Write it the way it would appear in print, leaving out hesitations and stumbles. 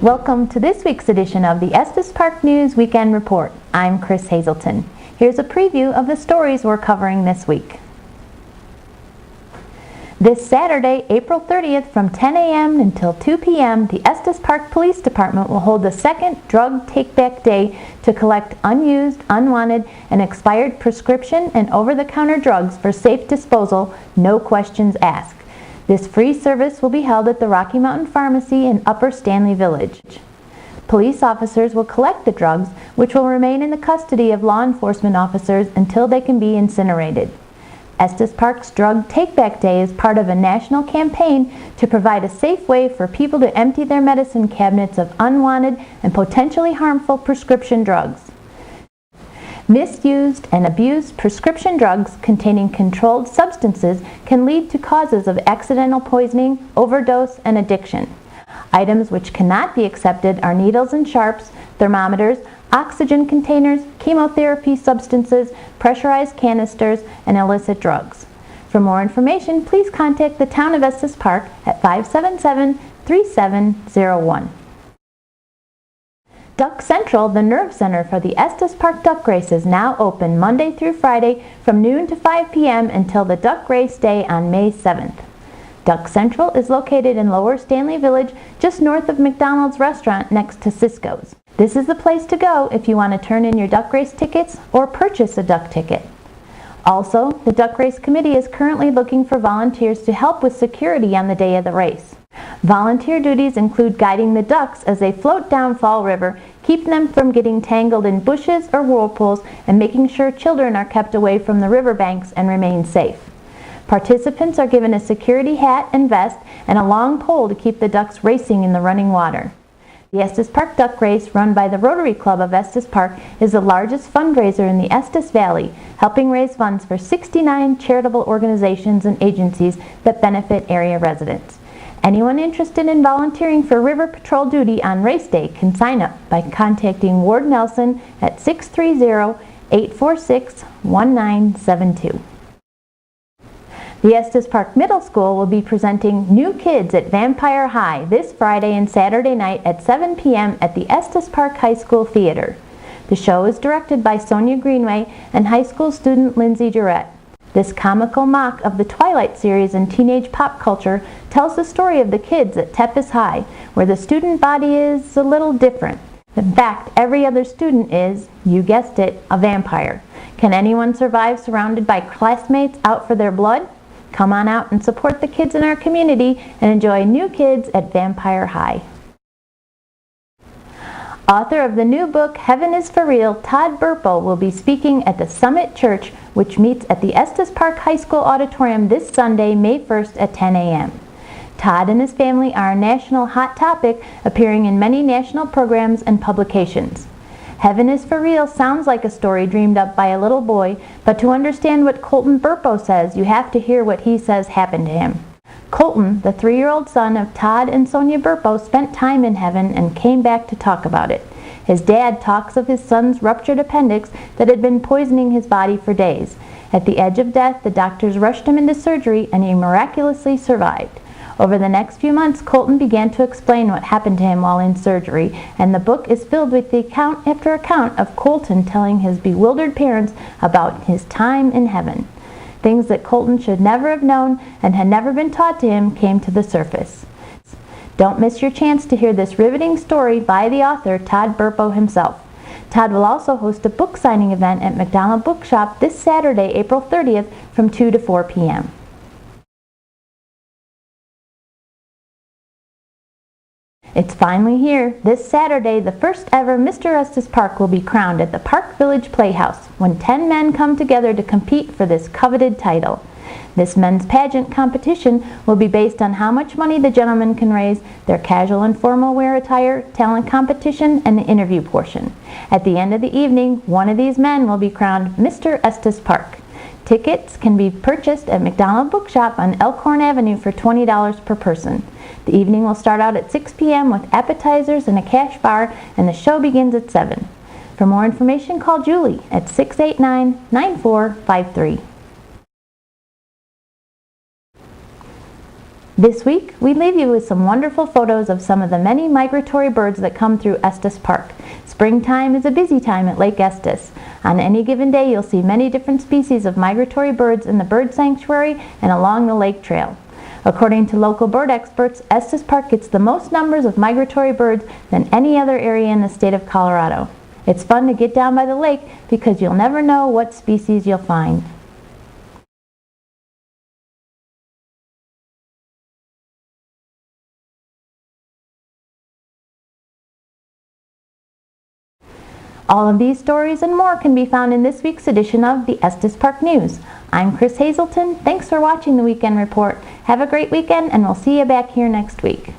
Welcome to this week's edition of the Estes Park News Weekend Report. I'm Chris Hazelton. Here's a preview of the stories we're covering this week. This Saturday, April 30th, from 10 a.m. until 2 p.m., the Estes Park Police Department will hold the second Drug Take-Back Day to collect unused, unwanted, and expired prescription and over-the-counter drugs for safe disposal, no questions asked. This free service will be held at the Rocky Mountain Pharmacy in Upper Stanley Village. Police officers will collect the drugs, which will remain in the custody of law enforcement officers until they can be incinerated. Estes Park's Drug Take-Back Day is part of a national campaign to provide a safe way for people to empty their medicine cabinets of unwanted and potentially harmful prescription drugs. Misused and abused prescription drugs containing controlled substances can lead to causes of accidental poisoning, overdose, and addiction. Items which cannot be accepted are needles and sharps, thermometers, oxygen containers, chemotherapy substances, pressurized canisters, and illicit drugs. For more information, please contact the Town of Estes Park at 577-3701. Duck Central, the nerve center for the Estes Park Duck Race, is now open Monday through Friday from noon to 5 p.m. until the Duck Race Day on May 7th. Duck Central is located in Lower Stanley Village, just north of McDonald's restaurant next to Cisco's. This is the place to go if you want to turn in your duck race tickets or purchase a duck ticket. Also, the Duck Race Committee is currently looking for volunteers to help with security on the day of the race. Volunteer duties include guiding the ducks as they float down Fall River, keeping them from getting tangled in bushes or whirlpools, and making sure children are kept away from the riverbanks and remain safe. Participants are given a security hat and vest and a long pole to keep the ducks racing in the running water. The Estes Park Duck Race, run by the Rotary Club of Estes Park, is the largest fundraiser in the Estes Valley, helping raise funds for 69 charitable organizations and agencies that benefit area residents. Anyone interested in volunteering for River Patrol duty on race day can sign up by contacting Ward Nelson at 630-846-1972. The Estes Park Middle School will be presenting New Kids at Vampire High this Friday and Saturday night at 7 p.m. at the Estes Park High School Theater. The show is directed by Sonia Greenway and high school student Lindsay Durrett. This comical mock of the Twilight series and teenage pop culture tells the story of the kids at Tepes High, where the student body is a little different. In fact, every other student is, you guessed it, a vampire. Can anyone survive surrounded by classmates out for their blood? Come on out and support the kids in our community and enjoy New Kids at Vampire High. Author of the new book, Heaven is for Real, Todd Burpo, will be speaking at the Summit Church, which meets at the Estes Park High School Auditorium this Sunday, May 1st at 10 a.m. Todd and his family are a national hot topic, appearing in many national programs and publications. Heaven is for Real sounds like a story dreamed up by a little boy, but to understand what Colton Burpo says, you have to hear what he says happened to him. Colton, the 3-year-old son of Todd and Sonia Burpo, spent time in heaven and came back to talk about it. His dad talks of his son's ruptured appendix that had been poisoning his body for days. At the edge of death, the doctors rushed him into surgery and he miraculously survived. Over the next few months, Colton began to explain what happened to him while in surgery, and the book is filled with the account after account of Colton telling his bewildered parents about his time in heaven. Things that Colton should never have known and had never been taught to him came to the surface. Don't miss your chance to hear this riveting story by the author, Todd Burpo himself. Todd will also host a book signing event at McDonald Bookshop this Saturday, April 30th from 2 to 4 p.m. It's finally here. This Saturday, the first ever Mr. Estes Park will be crowned at the Park Village Playhouse when 10 men come together to compete for this coveted title. This men's pageant competition will be based on how much money the gentlemen can raise, their casual and formal wear attire, talent competition, and the interview portion. At the end of the evening, one of these men will be crowned Mr. Estes Park. Tickets can be purchased at McDonald Bookshop on Elkhorn Avenue for $20 per person. The evening will start out at 6 p.m. with appetizers and a cash bar, and the show begins at 7. For more information, call Julie at 689-9453. This week, we leave you with some wonderful photos of some of the many migratory birds that come through Estes Park. Springtime is a busy time at Lake Estes. On any given day, you'll see many different species of migratory birds in the bird sanctuary and along the lake trail. According to local bird experts, Estes Park gets the most numbers of migratory birds than any other area in the state of Colorado. It's fun to get down by the lake because you'll never know what species you'll find. All of these stories and more can be found in this week's edition of the Estes Park News. I'm Chris Hazelton. Thanks for watching the Weekend Report. Have a great weekend, and we'll see you back here next week.